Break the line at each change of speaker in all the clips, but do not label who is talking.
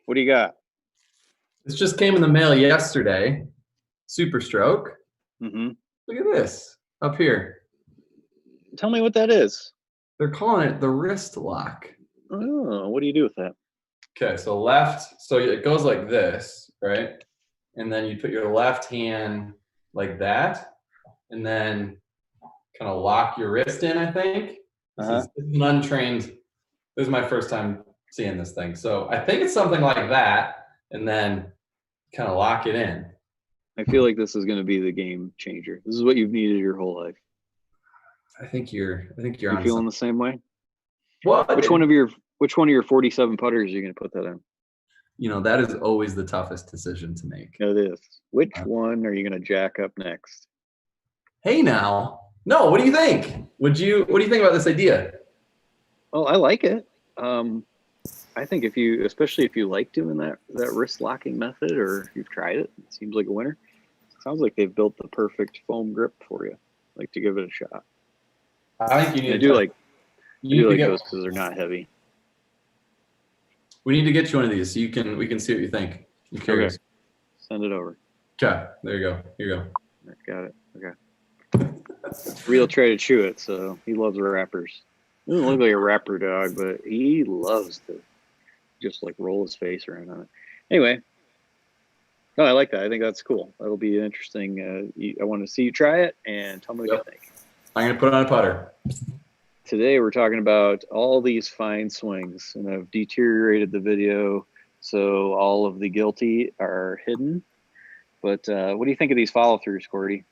What do you got?
This just came in the mail yesterday. Super Stroke.
Mm-hmm.
Look at this up here.
Tell me what that is.
They're calling it the wrist lock.
Oh, what do you do with that?
Okay, so left, so it goes like this, right? And then you put your left hand like that, and then kind of lock your wrist in, I think. This is an untrained, this is my first time seeing this thing. So I think it's something like that, and then kind of lock it in.
I feel like this is going to be the game changer. This is what you've needed your whole life.
I think you're
You
on
feeling the same way?
What?
Which one of your 47 putters are you going to put that in?
You know, that is always the toughest decision to make.
It is. Which one are you going to jack up next?
Hey now. No, what do you think? What do you think about this idea?
Well, I like it. I think especially if you like doing that wrist locking method, or if you've tried it, it seems like a winner. It sounds like they've built the perfect foam grip for you. Like to give it a shot.
I think you need
to
do
like those because they're not heavy.
We need to get you one of these so we can see what you think. I'm curious.
Okay. Send it over.
Okay, there you go. Here you go.
Got it. Okay. Real try to chew it, so he loves rappers. He doesn't look like a rapper dog, but he loves to just like roll his face around on it. Anyway, no, I like that. I think that's cool. That'll be interesting. I want to see you try it and tell me what you think.
I'm going to put it on a putter.
Today we're talking about all these fine swings, and I've deteriorated the video so all of the guilty are hidden. But what do you think of these follow-throughs, Cordy?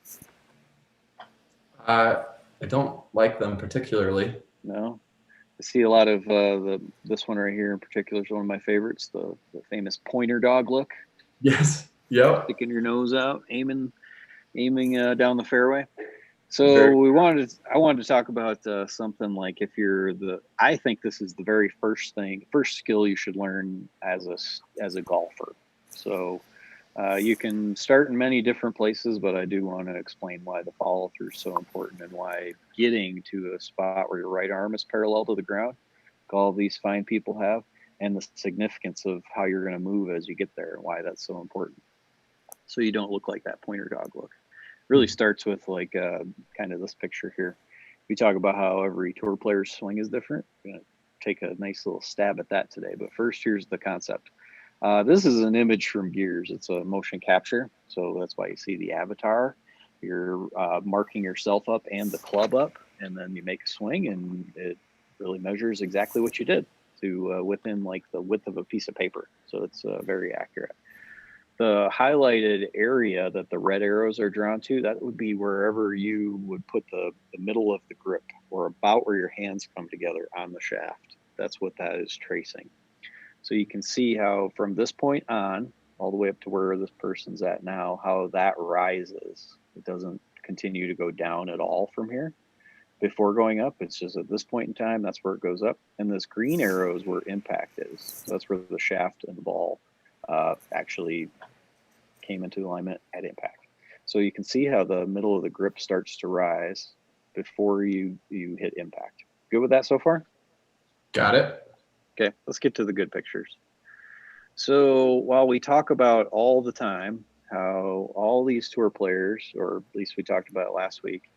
I don't like them particularly.
No? I see a lot of this one right here in particular is one of my favorites, the famous pointer dog look.
Yes. Yep.
Sticking your nose out, aiming down the fairway. So I wanted to talk about something like I think this is the very first skill you should learn as a golfer. So you can start in many different places, but I do want to explain why the follow through is so important and why getting to a spot where your right arm is parallel to the ground, like all these fine people have, and the significance of how you're going to move as you get there and why that's so important. So you don't look like that pointer dog look. Really starts with like kind of this picture here. We talk about how every tour player's swing is different. We're going to take a nice little stab at that today. But first, here's the concept. This is an image from Gears. It's a motion capture. So that's why you see the avatar. You're marking yourself up and the club up, and then you make a swing, and it really measures exactly what you did to within like the width of a piece of paper. So it's very accurate. The highlighted area that the red arrows are drawn to, that would be wherever you would put the middle of the grip, or about where your hands come together on the shaft. That's what that is tracing. So you can see how from this point on, all the way up to where this person's at now, how that rises. It doesn't continue to go down at all from here before going up. It's just at this point in time, that's where it goes up. And this green arrow is where impact is. So that's where the shaft and the ball actually came into alignment at impact. So you can see how the middle of the grip starts to rise before you hit impact. Good with that so far?
Got it.
Okay, let's get to the good pictures. So while we talk about all the time how all these tour players, or at least we talked about it last week,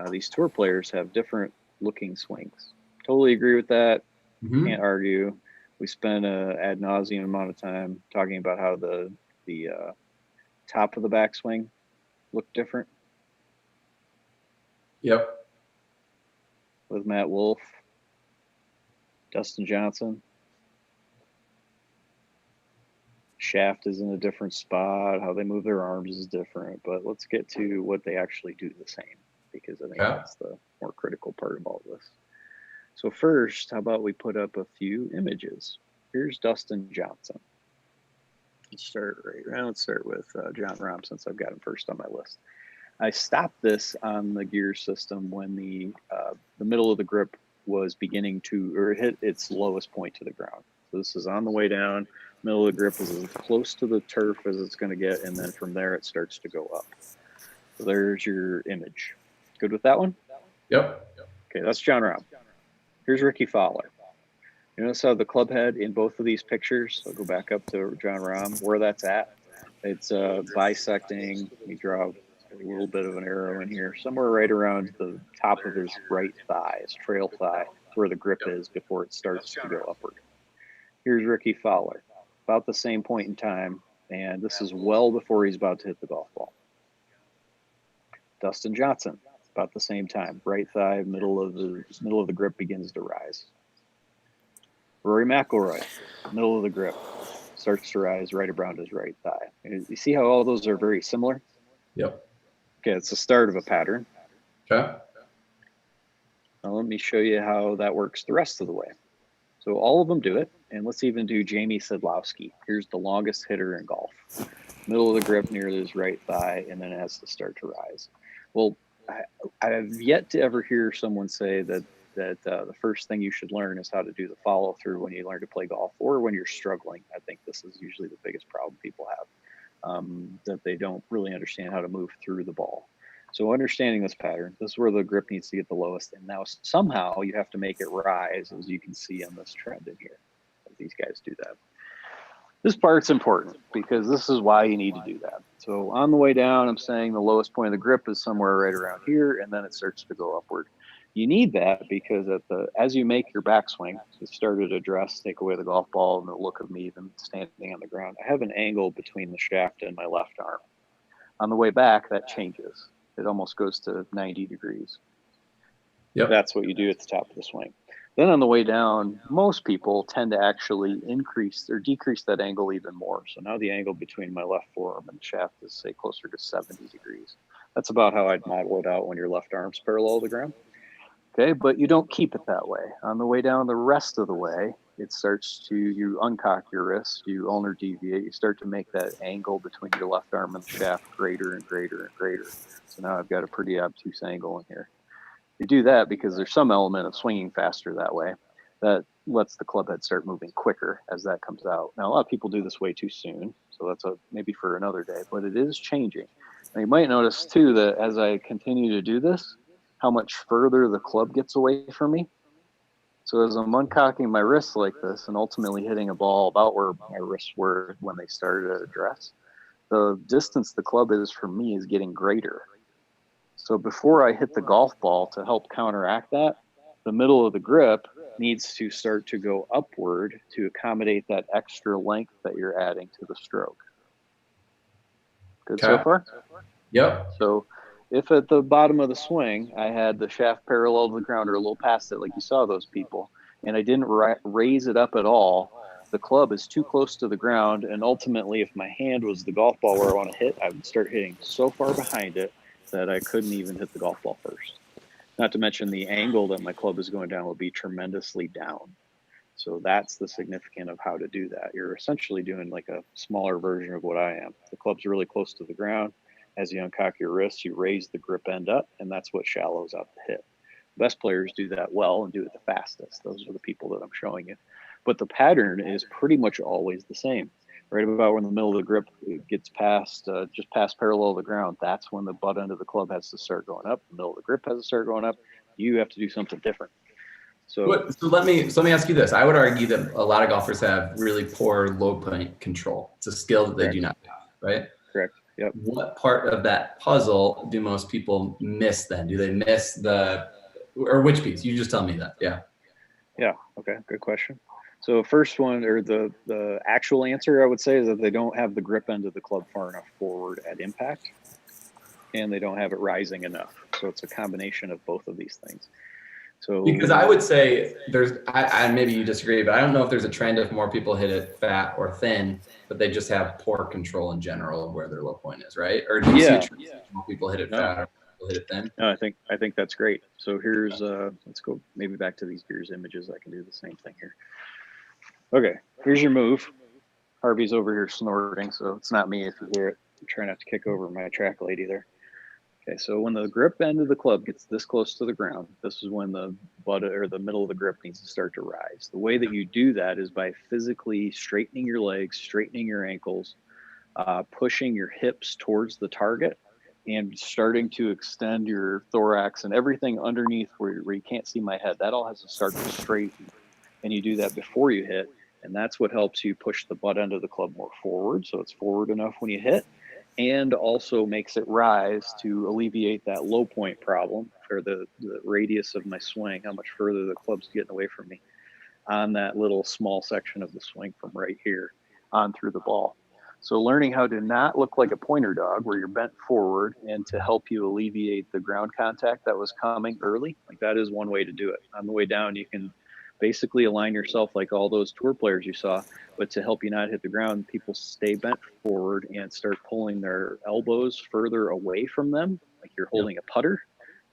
these tour players have different looking swings. Totally agree with that. Can't argue. We spent an ad nauseum amount of time talking about how the top of the backswing looked different.
Yep.
With Matt Wolff, Dustin Johnson. Shaft is in a different spot. How they move their arms is different. But let's get to what they actually do the same, because I think that's the more critical part of all this. So first, how about we put up a few images? Here's Dustin Johnson. Let's start with Jon Rahm, since I've got him first on my list. I stopped this on the gear system when the middle of the grip was beginning to hit its lowest point to the ground. So this is on the way down. Middle of the grip is as close to the turf as it's going to get, and then from there it starts to go up. So there's your image. Good with that one?
Yep.
Okay, that's Jon Rahm. Here's Rickie Fowler. You notice how the club head in both of these pictures, I'll go back up to Jon Rahm, where that's at. It's bisecting. We draw a little bit of an arrow in here, somewhere right around the top of his right thigh, his trail thigh, where the grip is before it starts to go upward. Here's Rickie Fowler, about the same point in time, and this is well before he's about to hit the golf ball. Dustin Johnson, about the same time, right thigh, middle of the grip begins to rise. Rory McIlroy, middle of the grip, starts to rise right around his right thigh. You see how all those are very similar?
Yep.
Okay, it's the start of a pattern.
Okay.
Now let me show you how that works the rest of the way. So all of them do it, and let's even do Jamie Sedlowski. Here's the longest hitter in golf. Middle of the grip near his right thigh, and then it has to start to rise. Well, I've yet to ever hear someone say that the first thing you should learn is how to do the follow through when you learn to play golf or when you're struggling. I think this is usually the biggest problem people have, that they don't really understand how to move through the ball. So understanding this pattern, this is where the grip needs to get the lowest. And now somehow you have to make it rise, as you can see on this trend in here. These guys do that. This part's important because this is why you need to do that. So on the way down, I'm saying the lowest point of the grip is somewhere right around here, and then it starts to go upward. You need that because as you make your backswing, it started to address, take away the golf ball and the look of me even standing on the ground. I have an angle between the shaft and my left arm. On the way back, that changes. It almost goes to 90 degrees.
Yep.
That's what you do at the top of the swing. Then on the way down, most people tend to actually increase or decrease that angle even more. So now the angle between my left forearm and the shaft is, say, closer to 70 degrees. That's about how I'd model it out when your left arm's parallel to the ground. Okay, but you don't keep it that way. On the way down the rest of the way, it starts to, you uncock your wrist, you ulnar deviate, you start to make that angle between your left arm and the shaft greater and greater and greater. So now I've got a pretty obtuse angle in here. You do that because there's some element of swinging faster that way that lets the club head start moving quicker as that comes out. Now, a lot of people do this way too soon, so that's maybe for another day, but it is changing. And you might notice, too, that as I continue to do this, how much further the club gets away from me. So as I'm uncocking my wrists like this and ultimately hitting a ball about where my wrists were when they started at address, the distance the club is from me is getting greater. So before I hit the golf ball to help counteract that, the middle of the grip needs to start to go upward to accommodate that extra length that you're adding to the stroke. Good so far?
Yep.
So if at the bottom of the swing, I had the shaft parallel to the ground or a little past it, like you saw those people, and I didn't raise it up at all, the club is too close to the ground. And ultimately, if my hand was the golf ball where I want to hit, I would start hitting so far behind it that I couldn't even hit the golf ball first. Not to mention the angle that my club is going down will be tremendously down. So that's the significance of how to do that. You're essentially doing like a smaller version of what I am. The club's really close to the ground. As you uncock your wrists, you raise the grip end up, and that's what shallows out the hit. Best players do that well and do it the fastest. Those are the people that I'm showing you. But the pattern is pretty much always the same. Right about when the middle of the grip gets past, just past parallel to the ground, that's when the butt end of the club has to start going up. The middle of the grip has to start going up. You have to do something different. So
let me ask you this. I would argue that a lot of golfers have really poor low point control. It's a skill that they do not have, right?
Correct. Yep.
What part of that puzzle do most people miss then? Do they miss or which piece? You just tell me that. Yeah.
Yeah. Okay. Good question. So first one, or the actual answer, I would say, is that they don't have the grip end of the club far enough forward at impact, and they don't have it rising enough. So it's a combination of both of these things. So
because I would say I maybe you disagree, but I don't know if there's a trend if more people hit it fat or thin, but they just have poor control in general of where their low point is, right? Or do you see a trend if more people hit it fat or people hit it thin?
No, I think that's great. So here's let's go maybe back to these beers images. I can do the same thing here. Okay, here's your move. Harvey's over here snorting, so it's not me if you hear it. I'm trying not to kick over my track lady there. Okay, so when the grip end of the club gets this close to the ground, this is when the butt or the middle of the grip needs to start to rise. The way that you do that is by physically straightening your legs, straightening your ankles, pushing your hips towards the target, and starting to extend your thorax and everything underneath where you can't see my head. That all has to start to straighten. and you do that before you hit, and that's what helps you push the butt end of the club more forward, so it's forward enough when you hit, and also makes it rise to alleviate that low point problem, or the radius of my swing, how much further the club's getting away from me on that little small section of the swing from right here on through the ball. So learning how to not look like a pointer dog where you're bent forward, and to help you alleviate the ground contact that was coming early, like that is one way to do it. On the way down, you can basically align yourself like all those tour players you saw, but to help you not hit the ground, people stay bent forward and start pulling their elbows further away from them, like you're holding a putter.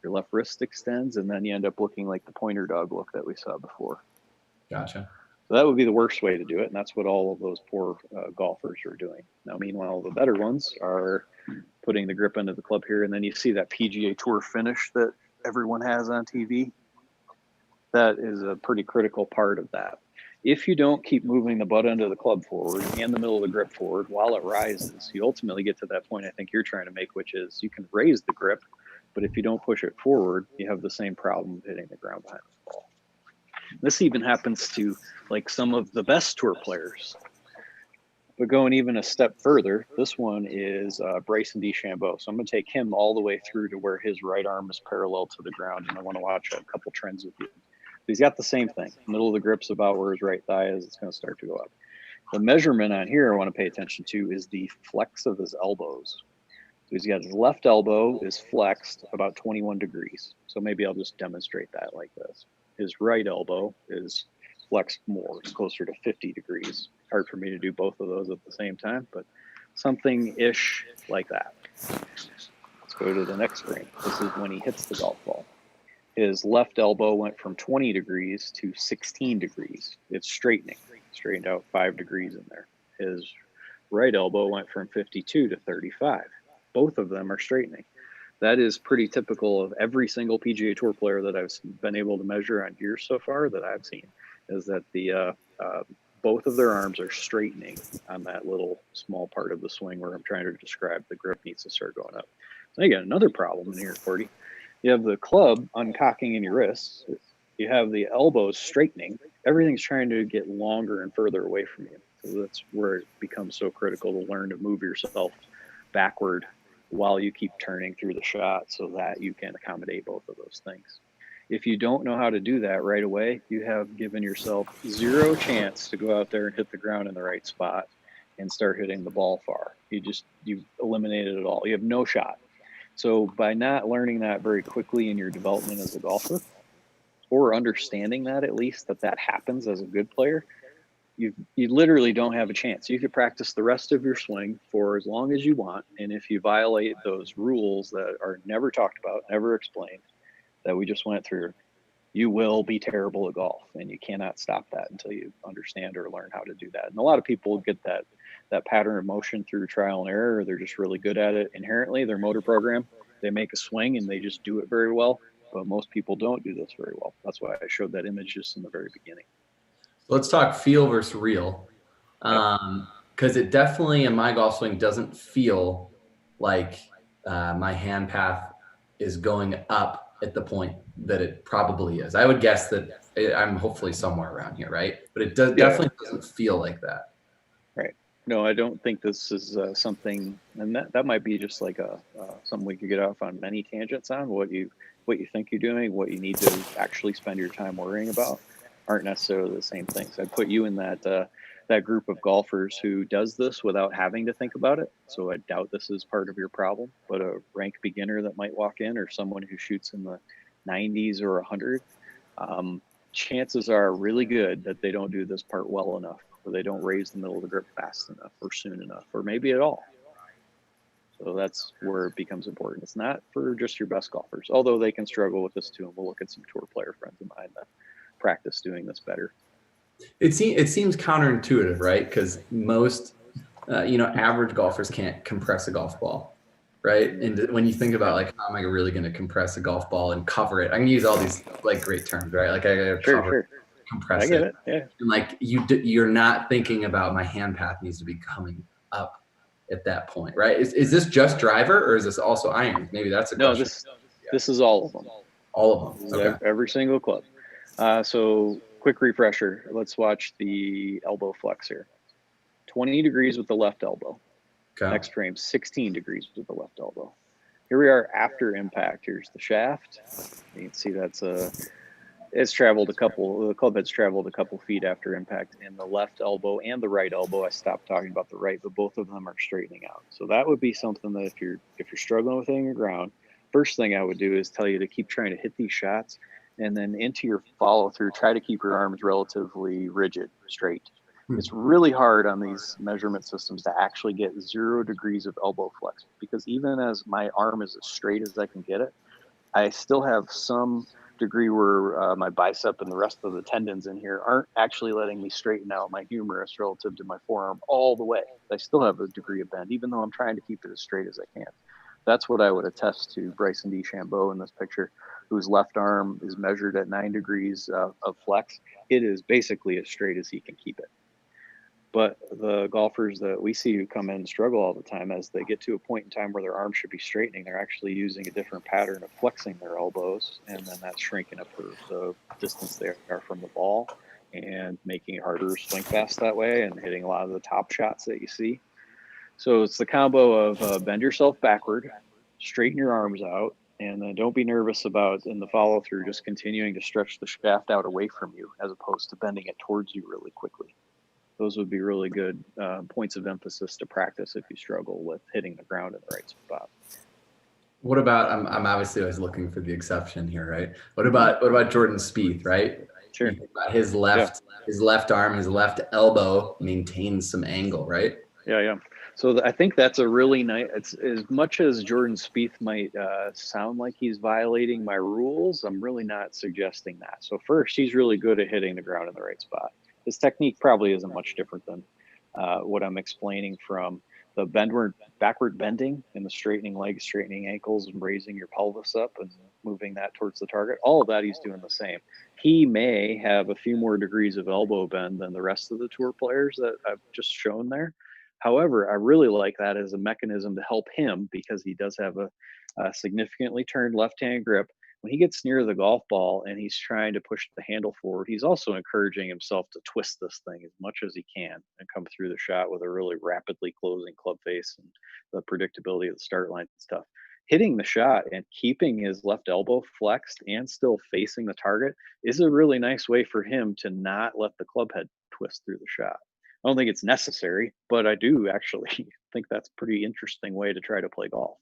Your left wrist extends, and then you end up looking like the pointer dog look that we saw before.
Gotcha.
So that would be the worst way to do it, and that's what all of those poor golfers are doing. Now, meanwhile, the better ones are putting the grip into the club here, and then you see that PGA Tour finish that everyone has on TV. That is a pretty critical part of that. If you don't keep moving the butt end of the club forward and the middle of the grip forward while it rises, you ultimately get to that point I think you're trying to make, which is you can raise the grip, but if you don't push it forward, you have the same problem hitting the ground behind the ball. This even happens to like some of the best tour players. But going even a step further, this one is Bryce and Shambo. So I'm going to take him all the way through to where his right arm is parallel to the ground, and I want to watch a couple trends with you. He's got the same thing. Middle of the grip's about where his right thigh is. It's going to start to go up. The measurement on here I want to pay attention to is the flex of his elbows. So he's got his left elbow is flexed about 21 degrees. So maybe I'll just demonstrate that like this. His right elbow is flexed more. It's closer to 50 degrees. Hard for me to do both of those at the same time, but something-ish like that. Let's go to the next frame. This is when he hits the golf ball. His left elbow went from 20 degrees to 16 degrees. It's straightening, straightened out 5 degrees in there. His right elbow went from 52 to 35. Both of them are straightening. That is pretty typical of every single PGA Tour player that I've been able to measure on years so far that I've seen, is that the both of their arms are straightening on that little small part of the swing where I'm trying to describe the grip needs to start going up. So you got another problem in here, Cordy. You have the club uncocking in your wrists. You have the elbows straightening. Everything's trying to get longer and further away from you. So that's where it becomes so critical to learn to move yourself backward while you keep turning through the shot so that you can accommodate both of those things. If you don't know how to do that right away, you have given yourself zero chance to go out there and hit the ground in the right spot and start hitting the ball far. You've eliminated it all. You have no shot. So by not learning that very quickly in your development as a golfer, or understanding that at least that happens as a good player, you literally don't have a chance. You could practice the rest of your swing for as long as you want, and if you violate those rules that are never talked about, never explained, that we just went through, you will be terrible at golf, and you cannot stop that until you understand or learn how to do that. And a lot of people get that pattern of motion through trial and error, or they're just really good at it inherently, their motor program. They make a swing and they just do it very well, but most people don't do this very well. That's why I showed that image just in the very beginning.
Let's talk feel versus real, because it definitely in my golf swing doesn't feel like my hand path is going up at the point that it probably is. I would guess that I'm hopefully somewhere around here, right? But it definitely doesn't feel like that.
Right. No, I don't think this is something, and that might be just like something we could get off on many tangents on. What you think you're doing, what you need to actually spend your time worrying about, aren't necessarily the same things. I'd put you in that group of golfers who does this without having to think about it. So I doubt this is part of your problem. But a rank beginner that might walk in, or someone who shoots in the 90s or 100, chances are really good that they don't do this part well enough, or they don't raise the middle of the grip fast enough or soon enough, or maybe at all. So that's where it becomes important. It's not for just your best golfers, although they can struggle with this too. And we'll look at some tour player friends of mine that practice doing this better.
It seems counterintuitive, right? Because most, average golfers can't compress a golf ball, right? And when you think about like, how am I really going to compress a golf ball and cover it? I can use all these like great terms, right? Like I got to cover, compress
I get it. Yeah.
And like you're not thinking about my hand path needs to be coming up at that point, right? Is this just driver, or is this also irons? Maybe that's a question.
This is all of them.
All of them. Okay.
Every single club. So quick refresher. Let's watch the elbow flex here. 20 degrees with the left elbow.
Okay.
Next frame, 16 degrees with the left elbow. Here we are after impact. Here's the shaft. You can see it's traveled the club head's traveled a couple feet after impact, and the left elbow and the right elbow, I stopped talking about the right, but both of them are straightening out. So that would be something that if you're struggling with hitting the ground, first thing I would do is tell you to keep trying to hit these shots, and then into your follow through, try to keep your arms relatively rigid, straight. It's really hard on these measurement systems to actually get 0 degrees of elbow flex, because even as my arm is as straight as I can get it, I still have some degree where my bicep and the rest of the tendons in here aren't actually letting me straighten out my humerus relative to my forearm all the way. I still have a degree of bend, even though I'm trying to keep it as straight as I can. That's what I would attest to Bryce and Shambo in this picture, whose left arm is measured at 9 degrees of flex. It is basically as straight as he can keep it. But the golfers that we see who come in and struggle all the time, as they get to a point in time where their arms should be straightening, they're actually using a different pattern of flexing their elbows, and then that's shrinking up the distance they are from the ball and making it harder to swing fast that way and hitting a lot of the top shots that you see. So it's the combo of bend yourself backward, straighten your arms out, and then don't be nervous about, in the follow through, just continuing to stretch the shaft out away from you as opposed to bending it towards you really quickly. Those would be really good points of emphasis to practice if you struggle with hitting the ground in the right spot.
What about, I'm obviously always looking for the exception here, right? What about Jordan Spieth, right?
Sure.
His left arm, his left elbow maintains some angle, right?
Yeah. So I think that's a really nice, it's, as much as Jordan Spieth might sound like he's violating my rules, I'm really not suggesting that. So first, he's really good at hitting the ground in the right spot. His technique probably isn't much different than what I'm explaining, from the backward bending and the straightening legs, straightening ankles, and raising your pelvis up and moving that towards the target. All of that he's doing the same. He may have a few more degrees of elbow bend than the rest of the tour players that I've just shown there. However, I really like that as a mechanism to help him, because he does have a significantly turned left-hand grip. When he gets near the golf ball and he's trying to push the handle forward, he's also encouraging himself to twist this thing as much as he can and come through the shot with a really rapidly closing club face and the predictability of the start line and stuff. Hitting the shot and keeping his left elbow flexed and still facing the target is a really nice way for him to not let the club head twist through the shot. I don't think it's necessary, but I do actually think that's a pretty interesting way to try to play golf.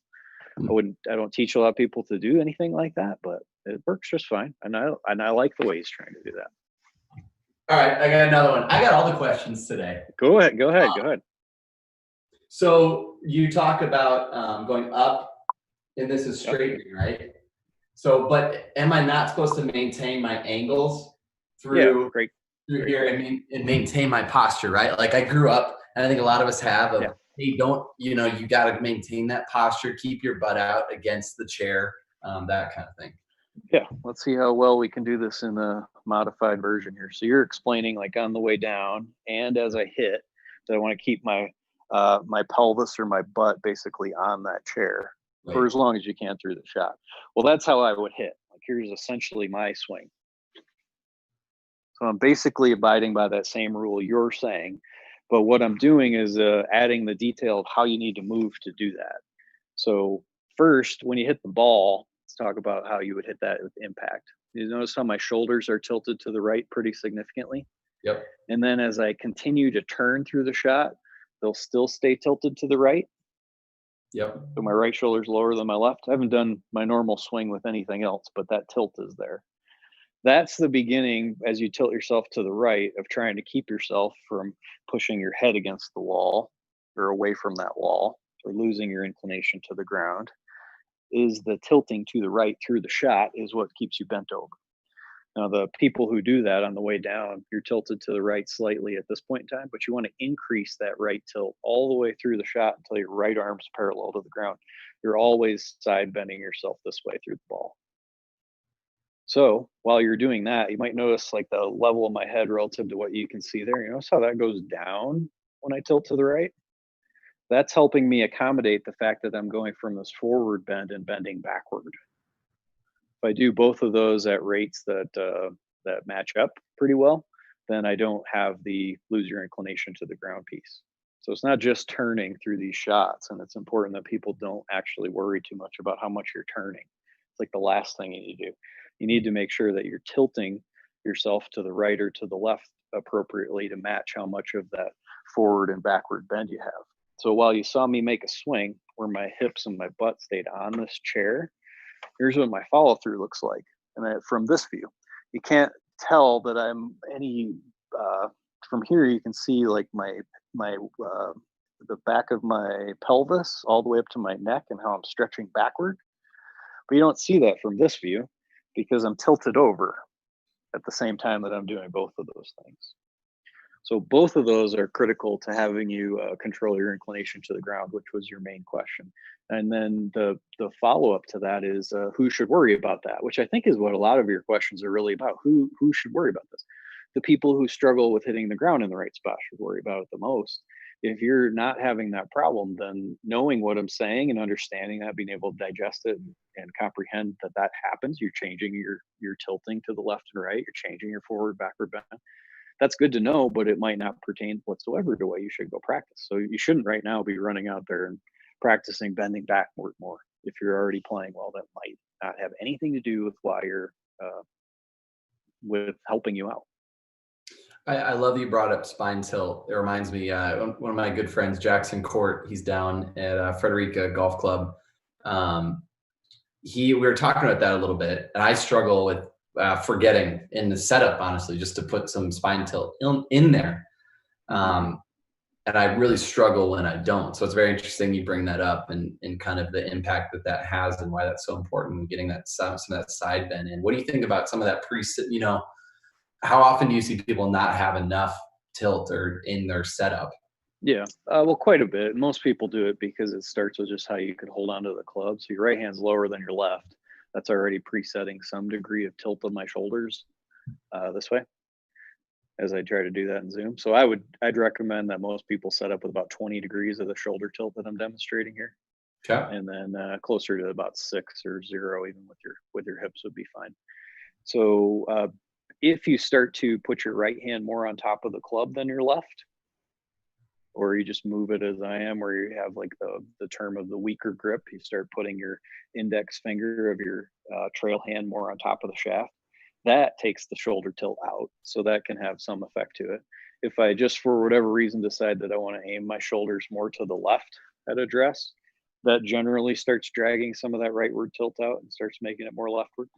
I don't teach a lot of people to do anything like that, but it works just fine. And I like the way he's trying to do that.
All right, I got another one. I got all the questions today.
Go ahead.
So you talk about going up, and this is straightening, right? So, but am I not supposed to maintain my angles through here and maintain my posture, right? Like I grew up, and I think a lot of us have, hey, don't, you got to maintain that posture, keep your butt out against the chair, that kind of thing.
Yeah, let's see how well we can do this in a modified version here. So you're explaining, like, on the way down and as I hit, that I want to keep my my pelvis or my butt basically on that chair for as long as you can through the shot. Well, that's how I would hit. Like, here's essentially my swing. So I'm basically abiding by that same rule you're saying, but what I'm doing is adding the detail of how you need to move to do that. So first, when you hit the ball, let's talk about how you would hit that with impact. You notice how my shoulders are tilted to the right pretty significantly?
Yep.
And then as I continue to turn through the shot, they'll still stay tilted to the right.
Yep.
So my right shoulder's lower than my left. I haven't done my normal swing with anything else, but that tilt is there. That's the beginning, as you tilt yourself to the right, of trying to keep yourself from pushing your head against the wall or away from that wall or losing your inclination to the ground. Is the tilting to the right through the shot is what keeps you bent over. Now, the people who do that on the way down, you're tilted to the right slightly at this point in time, but you want to increase that right tilt all the way through the shot until your right arm's parallel to the ground. You're always side bending yourself this way through the ball. So while you're doing that, you might notice, like, the level of my head relative to what you can see there. You notice how that goes down when I tilt to the right? That's helping me accommodate the fact that I'm going from this forward bend and bending backward. If I do both of those at rates that that match up pretty well, then I don't have the lose your inclination to the ground piece. So it's not just turning through these shots, and it's important that people don't actually worry too much about how much you're turning. It's like the last thing you need to do. You need to make sure that you're tilting yourself to the right or to the left appropriately to match how much of that forward and backward bend you have. So while you saw me make a swing where my hips and my butt stayed on this chair, here's what my follow through looks like. And from this view, you can't tell that I'm any. From here, you can see like my the back of my pelvis all the way up to my neck and how I'm stretching backward. But you don't see that from this view because I'm tilted over at the same time that I'm doing both of those things. So both of those are critical to having you control your inclination to the ground, which was your main question. And then the follow up to that is who should worry about that, which I think is what a lot of your questions are really about. Who should worry about this? The people who struggle with hitting the ground in the right spot should worry about it the most. If you're not having that problem, then knowing what I'm saying and understanding that, being able to digest it and comprehend that that happens, you're changing your tilting to the left and right, you're changing your forward backward bend. That's good to know, but it might not pertain whatsoever to what you should go practice. So you shouldn't right now be running out there and practicing bending backward more. If you're already playing well, that might not have anything to do with why you're with helping you out.
I love you brought up spine tilt. It reminds me, one of my good friends, Jackson Court, he's down at Frederica Golf Club. We were talking about that a little bit, and I struggle with forgetting in the setup, honestly, just to put some spine tilt in there. And I really struggle when I don't. So it's very interesting you bring that up and kind of the impact that has and why that's so important, getting that some of that side bend in. What do you think about some of that how often do you see people not have enough tilt or in their setup?
Yeah, well, quite a bit. Most people do it because it starts with just how you can hold onto the club. So your right hand's lower than your left. That's already presetting some degree of tilt of my shoulders this way as I try to do that in Zoom. So I'd recommend that most people set up with about 20 degrees of the shoulder tilt that I'm demonstrating here.
Okay.
And then closer to about 6 or 0, even with your hips would be fine. So if you start to put your right hand more on top of the club than your left, or you just move it as I am, where you have like the term of the weaker grip, you start putting your index finger of your trail hand more on top of the shaft, that takes the shoulder tilt out. So that can have some effect to it. If I just for whatever reason decide that I want to aim my shoulders more to the left at address, that generally starts dragging some of that rightward tilt out and starts making it more leftward.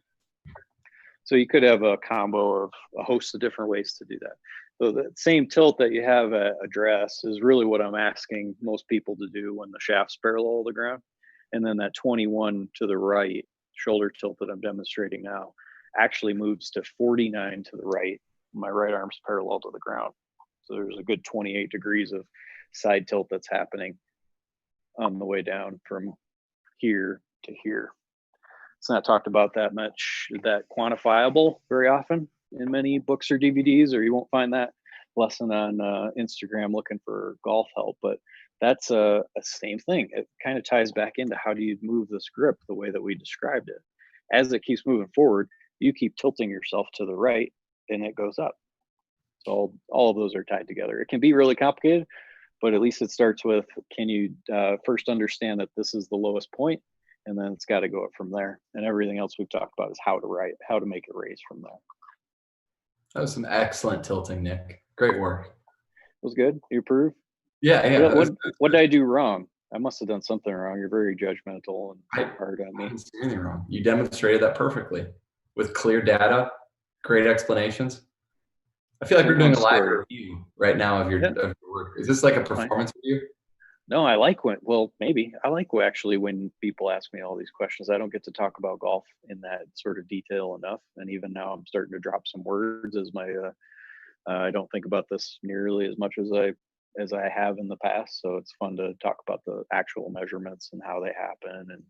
So you could have a combo of a host of different ways to do that. So the same tilt that you have at address is really what I'm asking most people to do when the shaft's parallel to the ground. And then that 21 to the right shoulder tilt that I'm demonstrating now actually moves to 49 to the right. My right arm's parallel to the ground. So there's a good 28 degrees of side tilt that's happening on the way down from here to here. It's not talked about that much, that quantifiable very often in many books or DVDs, or you won't find that lesson on Instagram looking for golf help. But that's a same thing. It kind of ties back into how do you move this grip the way that we described it. As it keeps moving forward, you keep tilting yourself to the right and it goes up. So all of those are tied together. It can be really complicated, but at least it starts with, can you first understand that this is the lowest point? And then it's got to go up from there. And everything else we've talked about is how to make it raise from there.
That was some excellent tilting, Nick. Great work.
Was good? You approve?
Yeah.
What did I do wrong? I must have done something wrong. You're very judgmental and hard on me.
I didn't see anything wrong. You demonstrated that perfectly with clear data, great explanations. I feel like we're doing a live review right now of your work. Is this like a performance review?
No, I like when people ask me all these questions. I don't get to talk about golf in that sort of detail enough. And even now I'm starting to drop some words as I don't think about this nearly as much as I have in the past. So it's fun to talk about the actual measurements and how they happen and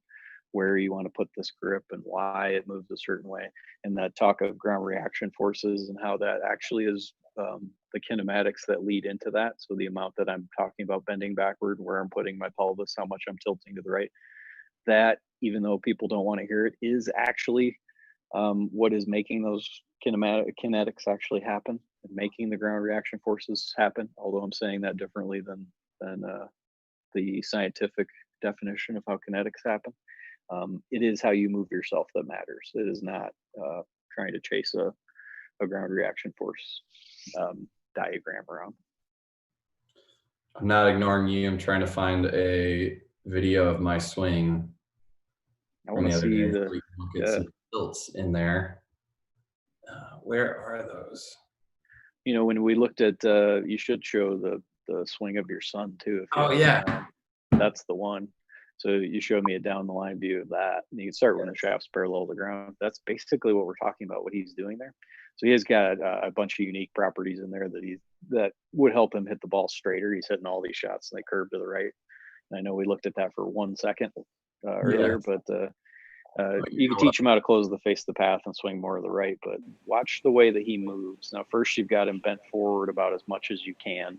where you want to put this grip and why it moves a certain way. And that talk of ground reaction forces and how that actually is the kinematics that lead into that. So the amount that I'm talking about bending backward, where I'm putting my pelvis, how much I'm tilting to the right, that even though people don't want to hear it, is actually what is making those kinetics actually happen and making the ground reaction forces happen. Although I'm saying that differently than the scientific definition of how kinetics happen. It is how you move yourself that matters. It is not trying to chase a ground reaction force diagram around.
I'm not ignoring you. I'm trying to find a video of my swing
I
from
want
the
to
other
see
day.
the
So we can get some tilts in there. Where are those?
when we looked at you should show the swing of your son too. If you
Oh
have
yeah,
it on. That's the one. So you showed me a down the line view of that, and you can start when the shaft's parallel to the ground. That's basically what we're talking about. What he's doing there. So he has got a bunch of unique properties in there that would help him hit the ball straighter. He's hitting all these shots and they curve to the right. And I know we looked at that for 1 second earlier, but you can teach him how to close the face of the path and swing more to the right. But watch the way that he moves. Now, first you've got him bent forward about as much as you can.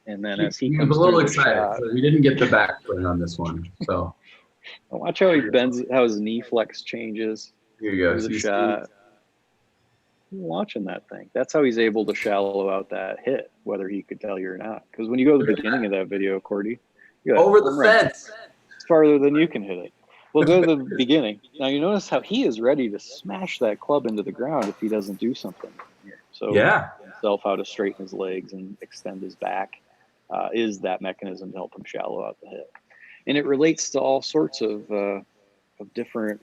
And then as he comes
a little
through
excited.
the shot,
So we didn't get the back swing on this one. So
watch how he bends, how his knee flex changes
here you go.
through the shot. Watching that thing. That's how he's able to shallow out that hit, whether he could tell you or not. Because when you go to the beginning of that video, Cordy,
over the fence.
It's farther than you can hit it. We'll go to the beginning. Now you notice how he is ready to smash that club into the ground if he doesn't do something here. So himself how to straighten his legs and extend his back is that mechanism to help him shallow out the hit. And it relates to all sorts of different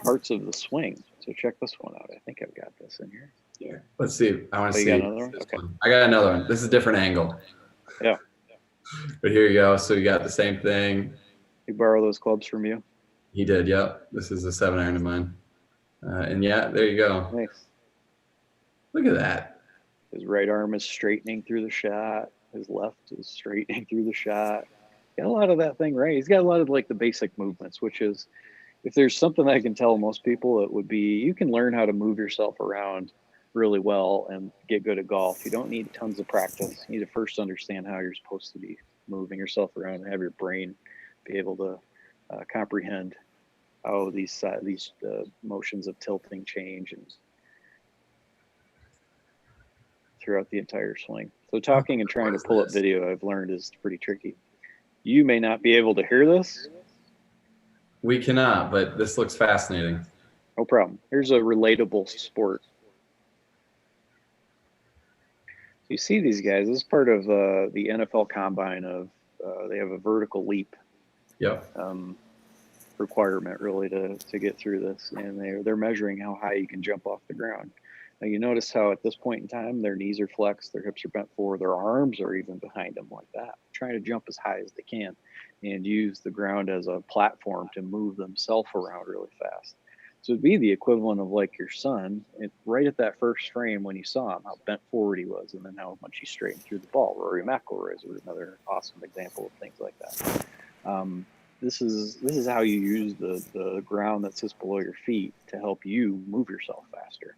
parts of the swing. So check this one out. I think I've got this in here.
Yeah. Let's see. I want to see.
You got another one? Okay.
I got another one. This is a different angle.
Yeah.
But here you go. So you got the same thing.
He borrowed those clubs from you?
He did. Yep. This is a 7-iron of mine. And yeah, there you go.
Nice.
Look at that.
His right arm is straightening through the shot. His left is straightening through the shot. Got a lot of that thing right. He's got a lot of like the basic movements, which is, if there's something I can tell most people, it would be you can learn how to move yourself around really well and get good at golf. You don't need tons of practice. You need to first understand how you're supposed to be moving yourself around and have your brain be able to comprehend how these motions of tilting change and throughout the entire swing. So talking and trying to pull up video, I've learned, is pretty tricky. You may not be able to hear this.
We cannot, but this looks fascinating.
No problem. Here's a relatable sport. You see these guys. This is part of the NFL Combine. They have a vertical leap.
Yep.
Requirement really to get through this, and they're measuring how high you can jump off the ground. Now you notice how at this point in time their knees are flexed, their hips are bent forward, their arms are even behind them like that, trying to jump as high as they can and use the ground as a platform to move themselves around really fast. So it'd be the equivalent of like your son, right at that first frame when you saw him, how bent forward he was, and then how much he straightened through the ball. Rory McIlroy is another awesome example of things like that. This is how you use the ground that sits below your feet to help you move yourself faster.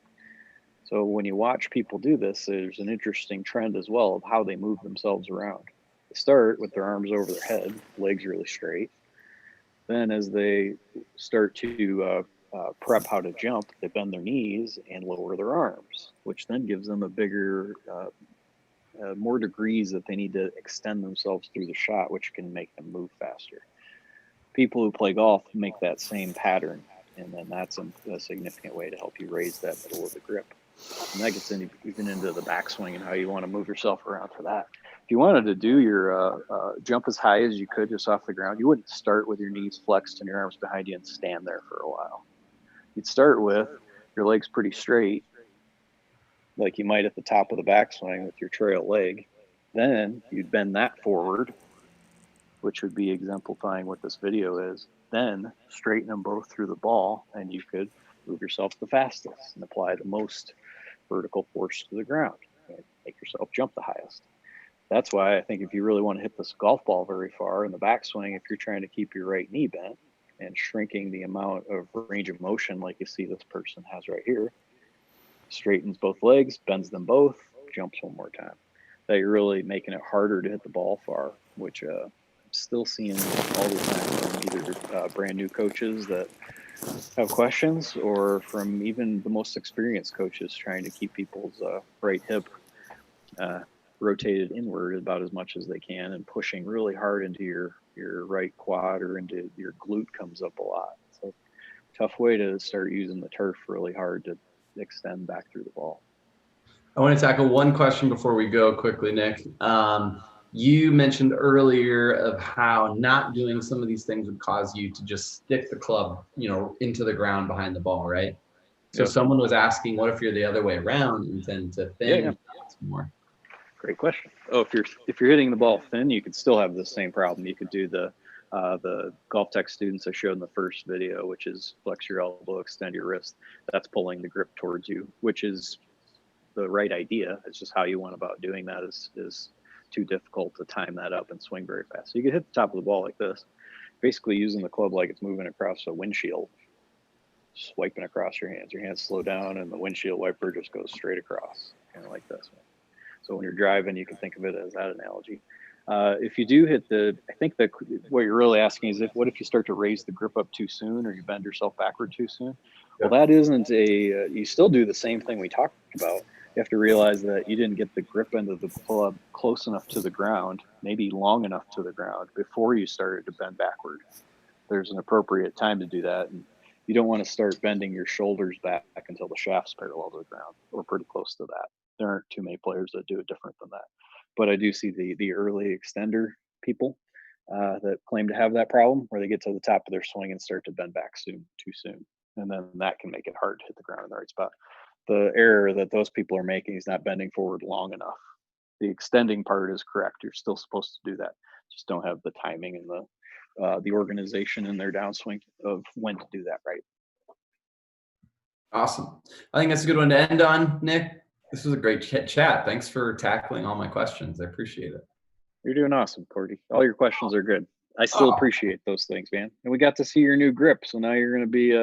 So when you watch people do this, there's an interesting trend as well of how they move themselves around. They start with their arms over their head, legs really straight. Then as they start to prep how to jump, they bend their knees and lower their arms, which then gives them a bigger, more degrees that they need to extend themselves through the shot, which can make them move faster. People who play golf make that same pattern, and then that's a significant way to help you raise that middle of the grip. And that gets even into the backswing and how you want to move yourself around for that. If you wanted to do your jump as high as you could just off the ground, you wouldn't start with your knees flexed and your arms behind you and stand there for a while. You'd start with your legs pretty straight, like you might at the top of the backswing with your trail leg. Then you'd bend that forward, which would be exemplifying what this video is. Then straighten them both through the ball, and you could move yourself the fastest and apply the most vertical force to the ground and make yourself jump the highest. That's why I think if you really want to hit this golf ball very far in the backswing, if you're trying to keep your right knee bent and shrinking the amount of range of motion like you see this person has right here, straightens both legs, bends them both, jumps one more time. That you're really making it harder to hit the ball far, which I'm still seeing all the time from either brand new coaches that have questions, or from even the most experienced coaches trying to keep people's right hip rotated inward about as much as they can, and pushing really hard into your right quad or into your glute comes up a lot. So tough way to start using the turf really hard to extend back through the ball.
I want to tackle one question before we go quickly, Nick. You mentioned earlier of how not doing some of these things would cause you to just stick the club, into the ground behind the ball, right? So someone was asking, what if you're the other way around and tend to thin more?
Great question. Oh, if you're hitting the ball thin, you could still have the same problem. You could do the golf tech students I showed in the first video, which is flex your elbow, extend your wrist. That's pulling the grip towards you, which is the right idea. It's just how you went about doing that is too difficult to time that up and swing very fast. So you could hit the top of the ball like this, basically using the club like it's moving across a windshield, swiping across your hands. Your hands slow down and the windshield wiper just goes straight across, kind of like this. So when you're driving, you can think of it as that analogy. If you do hit I think that what you're really asking is what if you start to raise the grip up too soon, or you bend yourself backward too soon? Well, that isn't you still do the same thing we talked about. You have to realize that you didn't get the grip end of the club close enough to the ground, maybe long enough to the ground before you started to bend backward. There's an appropriate time to do that. And you don't want to start bending your shoulders back until the shaft's parallel to the ground or pretty close to that. There aren't too many players that do it different than that. But I do see the early extender people that claim to have that problem, where they get to the top of their swing and start to bend back too soon. And then that can make it hard to hit the ground in the right spot. The error that those people are making is not bending forward long enough. The extending part is correct. You're still supposed to do that. Just don't have the timing and the organization in their downswing of when to do that right.
Awesome. I think that's a good one to end on, Nick. This was a great chat. Thanks for tackling all my questions. I appreciate it.
You're doing awesome, Cordy. All your questions are good. I still appreciate those things, man. And we got to see your new grip. So now you're going to be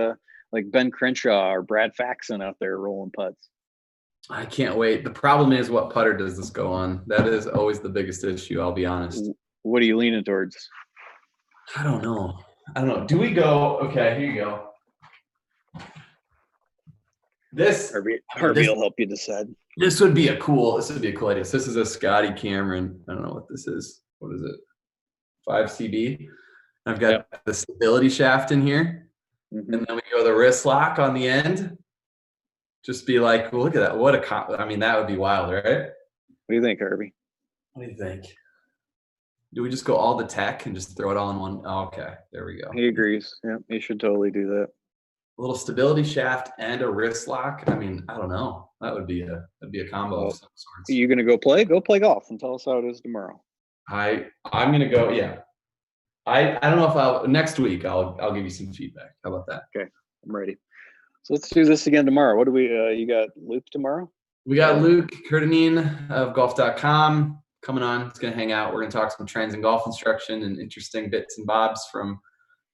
like Ben Crenshaw or Brad Faxon out there rolling putts.
I can't wait. The problem is, what putter does this go on? That is always the biggest issue, I'll be honest.
What are you leaning towards?
I don't know. Do we go? Okay, here you go. This
Harvey will help you decide.
This would be a cool idea. So this is a Scotty Cameron. I don't know what this is. What is it? 5CB. I've got the stability shaft in here. Mm-hmm. And then we go the wrist lock on the end. Just be like, well, look at that. That would be wild, right?
What do you think, Harvey?
What do you think? Do we just go all the tech and just throw it all in one? Oh, okay, there we go.
He agrees. Yeah, you should totally do that.
A little stability shaft and a wrist lock. I don't know. That would be a combo of some sorts.
Are you gonna go play? Go play golf and tell us how it is tomorrow.
I'm gonna go. Yeah. I don't know if next week I'll give you some feedback. How about that?
Okay, I'm ready. So let's do this again tomorrow. What do we? You got Luke tomorrow?
We got Luke Curtinine of golf.com coming on. He's gonna hang out. We're gonna talk some trends in golf instruction and interesting bits and bobs from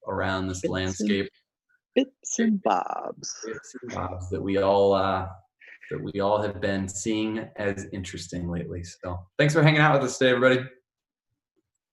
around this landscape.
Bits and bobs
that we all have been seeing as interesting lately. So thanks for hanging out with us today, everybody.